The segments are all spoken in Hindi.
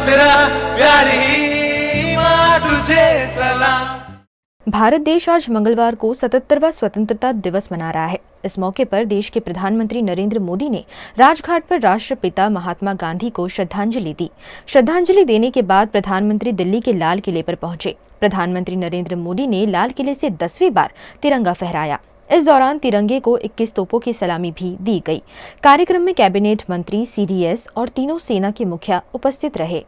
तेरा प्यारी माँ तुझे सलाम। भारत देश आज मंगलवार को 77वां स्वतंत्रता दिवस मना रहा है। इस मौके पर देश के प्रधानमंत्री नरेंद्र मोदी ने राजघाट पर राष्ट्रपिता महात्मा गांधी को श्रद्धांजलि दी। श्रद्धांजलि देने के बाद प्रधानमंत्री दिल्ली के लाल किले पर पहुंचे। प्रधानमंत्री नरेंद्र मोदी ने लाल किले से 10वीं बार तिरंगा फहराया। इस दौरान तिरंगे को 21 तोपों की सलामी भी दी गई। कार्यक्रम में कैबिनेट मंत्री, सीडीएस और तीनों सेना के मुखिया उपस्थित रहे।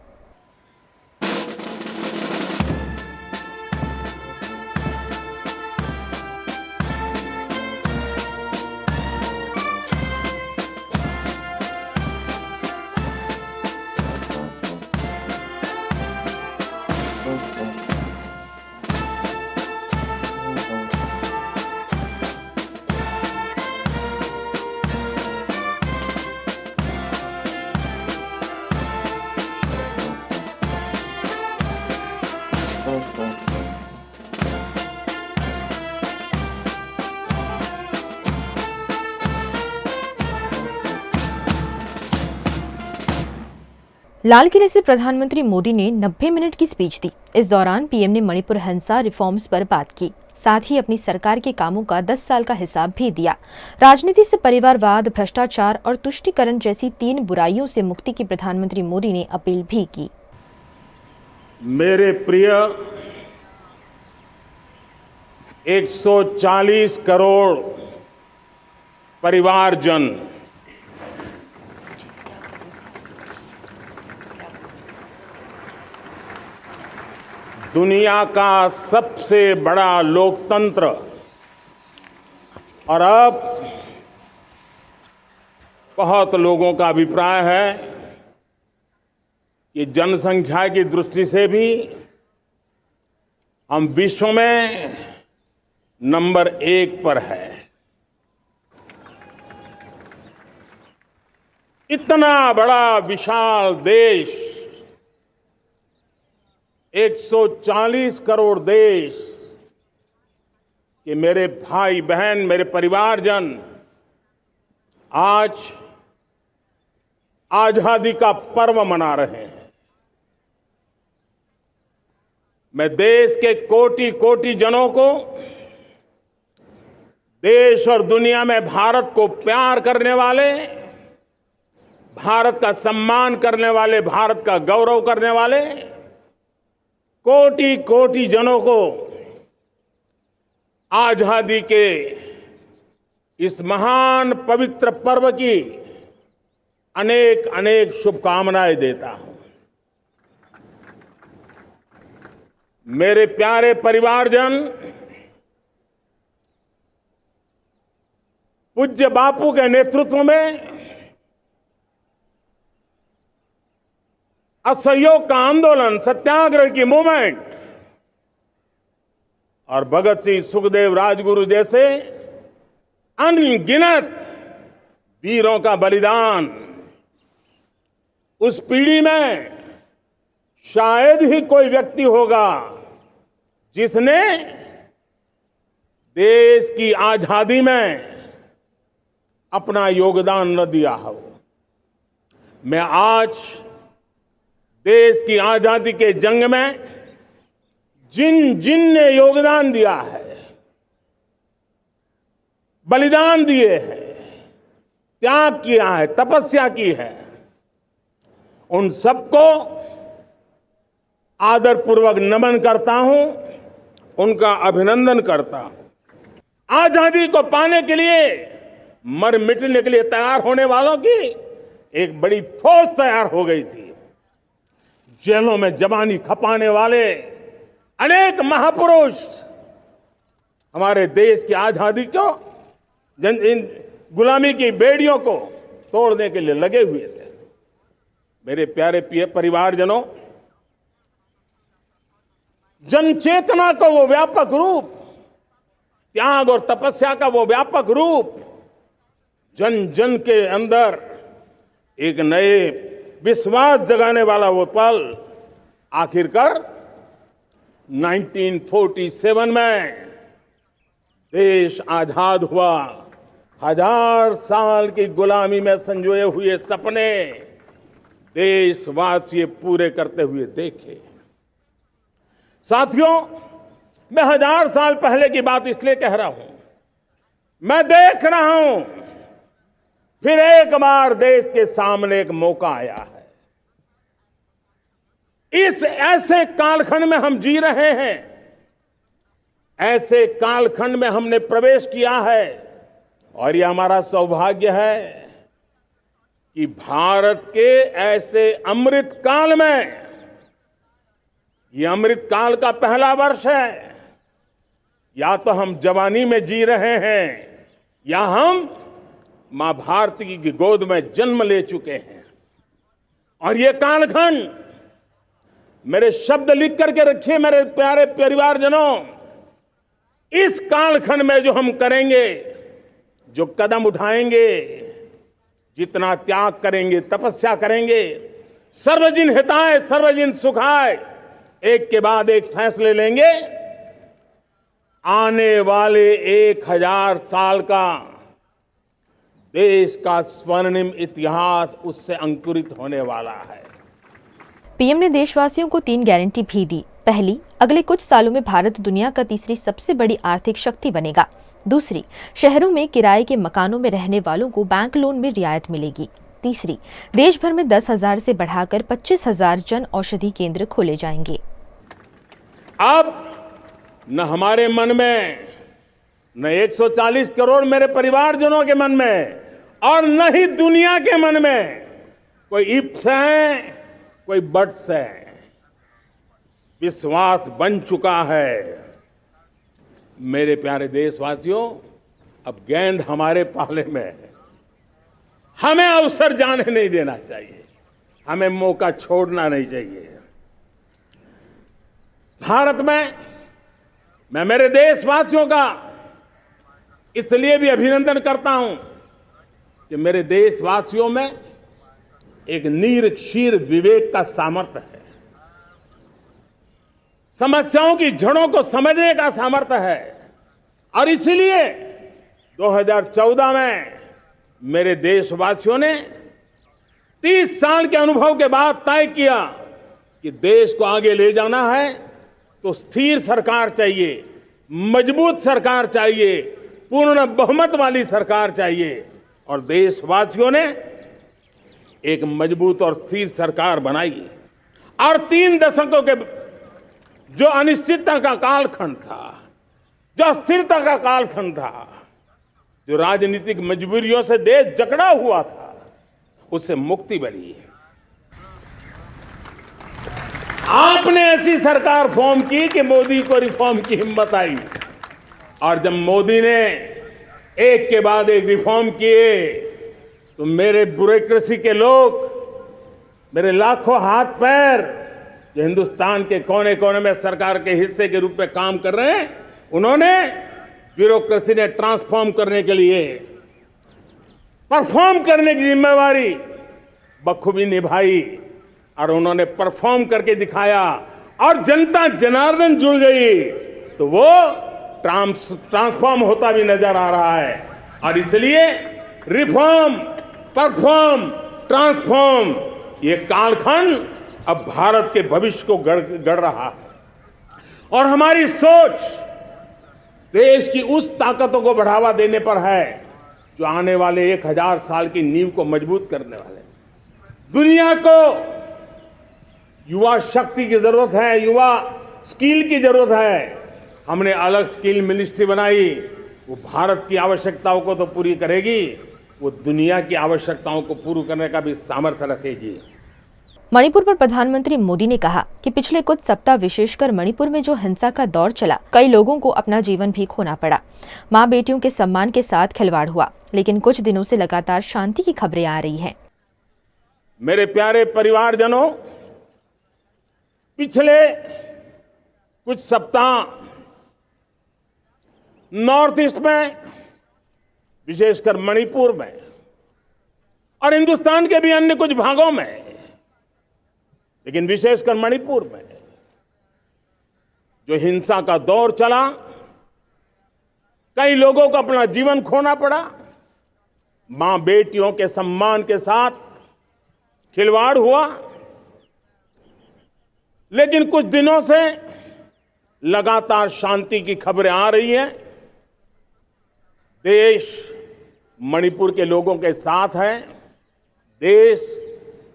लाल किले से प्रधानमंत्री मोदी ने 90 मिनट की स्पीच दी। इस दौरान पीएम ने मणिपुर हिंसा रिफॉर्म्स पर बात की। साथ ही अपनी सरकार के कामों का 10 साल का हिसाब भी दिया। राजनीति से परिवारवाद, भ्रष्टाचार और तुष्टीकरण जैसी 3 बुराइयों से मुक्ति की प्रधानमंत्री मोदी ने अपील भी की। मेरे प्रिय 140 करोड़ परिवारजन, दुनिया का सबसे बड़ा लोकतंत्र और अब बहुत लोगों का अभिप्राय है कि जनसंख्या की दृष्टि से भी हम विश्व में नंबर 1 पर है। इतना बड़ा विशाल देश, 140 करोड़ देश के मेरे भाई बहन, मेरे परिवारजन आज आजादी का पर्व मना रहे हैं। मैं देश के कोटि कोटि जनों को, देश और दुनिया में भारत को प्यार करने वाले, भारत का सम्मान करने वाले, भारत का गौरव करने वाले कोटि कोटि जनों को आजादी के इस महान पवित्र पर्व की अनेक अनेक शुभकामनाएं देता हूं। मेरे प्यारे परिवारजन, पूज्य बापू के नेतृत्व में असहयोग का आंदोलन, सत्याग्रह की मूवमेंट और भगत सिंह, सुखदेव, राजगुरु जैसे अनगिनत वीरों का बलिदान, उस पीढ़ी में शायद ही कोई व्यक्ति होगा जिसने देश की आजादी में अपना योगदान न दिया हो। मैं आज देश की आजादी के जंग में जिन जिन ने योगदान दिया है, बलिदान दिए हैं, त्याग किया है, तपस्या की है, उन सबको आदरपूर्वक नमन करता हूं, उनका अभिनंदन करता हूं। आजादी को पाने के लिए, मर मिटने के लिए तैयार होने वालों की एक बड़ी फौज तैयार हो गई थी। जेलों में जवानी खपाने वाले अनेक महापुरुष हमारे देश की आजादी को, इन गुलामी की बेड़ियों को तोड़ने के लिए लगे हुए थे। मेरे प्यारे परिवारजनों, जनचेतना का वो व्यापक रूप, त्याग और तपस्या का वो व्यापक रूप, जन जन के अंदर एक नए विश्वास जगाने वाला वो पल आखिरकार 1947 में देश आजाद हुआ। 1000 साल की गुलामी में संजोए हुए सपने देशवासी पूरे करते हुए देखे। साथियों, मैं 1000 साल पहले की बात इसलिए कह रहा हूं, मैं देख रहा हूं फिर एक बार देश के सामने एक मौका आया है। इस ऐसे कालखंड में हम जी रहे हैं, ऐसे कालखंड में हमने प्रवेश किया है और यह हमारा सौभाग्य है कि भारत के ऐसे अमृत काल में, यह अमृत काल का पहला वर्ष है। या तो हम जवानी में जी रहे हैं या हम मां भारती की गोद में जन्म ले चुके हैं। और ये कालखंड, मेरे शब्द लिख करके रखिए मेरे प्यारे परिवारजनों, इस कालखंड में जो हम करेंगे, जो कदम उठाएंगे, जितना त्याग करेंगे, तपस्या करेंगे, सर्वजन हिताय सर्वजन सुखाय, एक के बाद एक फैसले लेंगे, आने वाले 1000 साल का देश का स्वर्णिम इतिहास उससे अंकुरित होने वाला है। पीएम ने देशवासियों को 3 गारंटी भी दी। पहली, अगले कुछ सालों में भारत दुनिया का तीसरी सबसे बड़ी आर्थिक शक्ति बनेगा। दूसरी, शहरों में किराए के मकानों में रहने वालों को बैंक लोन में रियायत मिलेगी। तीसरी, देश भर में 10,000 से बढ़ाकर 25,000 जन औषधि केंद्र खोले जाएंगे। अब न हमारे मन में, न 140 करोड़ मेरे परिवारजनों के मन में, और न ही दुनिया के मन में कोई इफ्स है, कोई बट्स है। विश्वास बन चुका है। मेरे प्यारे देशवासियों, अब गेंद हमारे पाले में है। हमें अवसर जाने नहीं देना चाहिए, हमें मौका छोड़ना नहीं चाहिए। भारत में मैं मेरे देशवासियों का इसलिए भी अभिनंदन करता हूं कि मेरे देशवासियों में एक नीर-क्षीर विवेक का सामर्थ्य है, समस्याओं की जड़ों को समझने का सामर्थ्य है। और इसलिए 2014 में मेरे देशवासियों ने 30 साल के अनुभव के बाद तय किया कि देश को आगे ले जाना है तो स्थिर सरकार चाहिए, मजबूत सरकार चाहिए, पूर्ण बहुमत वाली सरकार चाहिए। और देशवासियों ने एक मजबूत और स्थिर सरकार बनाई। और 3 दशकों के जो अनिश्चितता का कालखंड था, जो अस्थिरता का कालखंड था, जो राजनीतिक मजबूरियों से देश जकड़ा हुआ था, उससे मुक्ति मिली है। आपने ऐसी सरकार फॉर्म की कि मोदी को रिफॉर्म की हिम्मत आई। और जब मोदी ने एक के बाद एक रिफॉर्म किए तो मेरे ब्यूरोक्रेसी के लोग, मेरे लाखों हाथ पैर जो हिंदुस्तान के कोने कोने में सरकार के हिस्से के रूप में काम कर रहे हैं, उन्होंने ब्यूरोक्रेसी ने ट्रांसफॉर्म करने के लिए, परफॉर्म करने की जिम्मेवारी बखूबी निभाई। और उन्होंने परफॉर्म करके दिखाया और जनता जनार्दन जुड़ गई तो वो ट्रांसफॉर्म होता भी नजर आ रहा है। और इसलिए रिफॉर्म, परफॉर्म, ट्रांसफॉर्म, ये कालखंड अब भारत के भविष्य को गढ़ रहा है। और हमारी सोच देश की उस ताकतों को बढ़ावा देने पर है जो आने वाले 1000 साल की नींव को मजबूत करने वाले। दुनिया को युवा शक्ति की जरूरत है, युवा स्किल की जरूरत है। हमने अलग स्किल मिनिस्ट्री बनाई, वो भारत की आवश्यकताओं को तो पूरी करेगी, वो दुनिया की आवश्यकताओं को पूरी करने का भी सामर्थ्य रखेगी। मणिपुर पर प्रधानमंत्री मोदी ने कहा कि पिछले कुछ सप्ताह विशेषकर मणिपुर में जो हिंसा का दौर चला, कई लोगों को अपना जीवन भी खोना पड़ा। मां बेटियों के सम्मान के साथ खिलवाड़ हुआ, लेकिन कुछ दिनों से लगातार शांति की खबरें आ रही हैं। मेरे प्यारे परिवारजनों, पिछले कुछ सप्ताह नॉर्थ ईस्ट में, विशेषकर मणिपुर में और हिंदुस्तान के भी अन्य कुछ भागों में, लेकिन विशेषकर मणिपुर में जो हिंसा का दौर चला, कई लोगों को अपना जीवन खोना पड़ा। मां बेटियों के सम्मान के साथ खिलवाड़ हुआ, लेकिन कुछ दिनों से लगातार शांति की खबरें आ रही हैं। देश मणिपुर के लोगों के साथ है। देश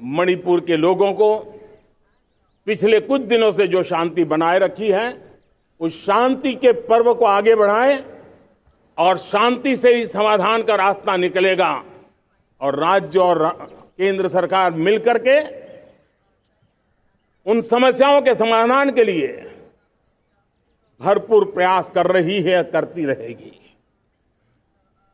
मणिपुर के लोगों को पिछले कुछ दिनों से जो शांति बनाए रखी है, उस शांति के पर्व को आगे बढ़ाए और शांति से ही समाधान का रास्ता निकलेगा। और राज्य और केंद्र सरकार मिलकर के उन समस्याओं के समाधान के लिए भरपूर प्रयास कर रही है, करती रहेगी।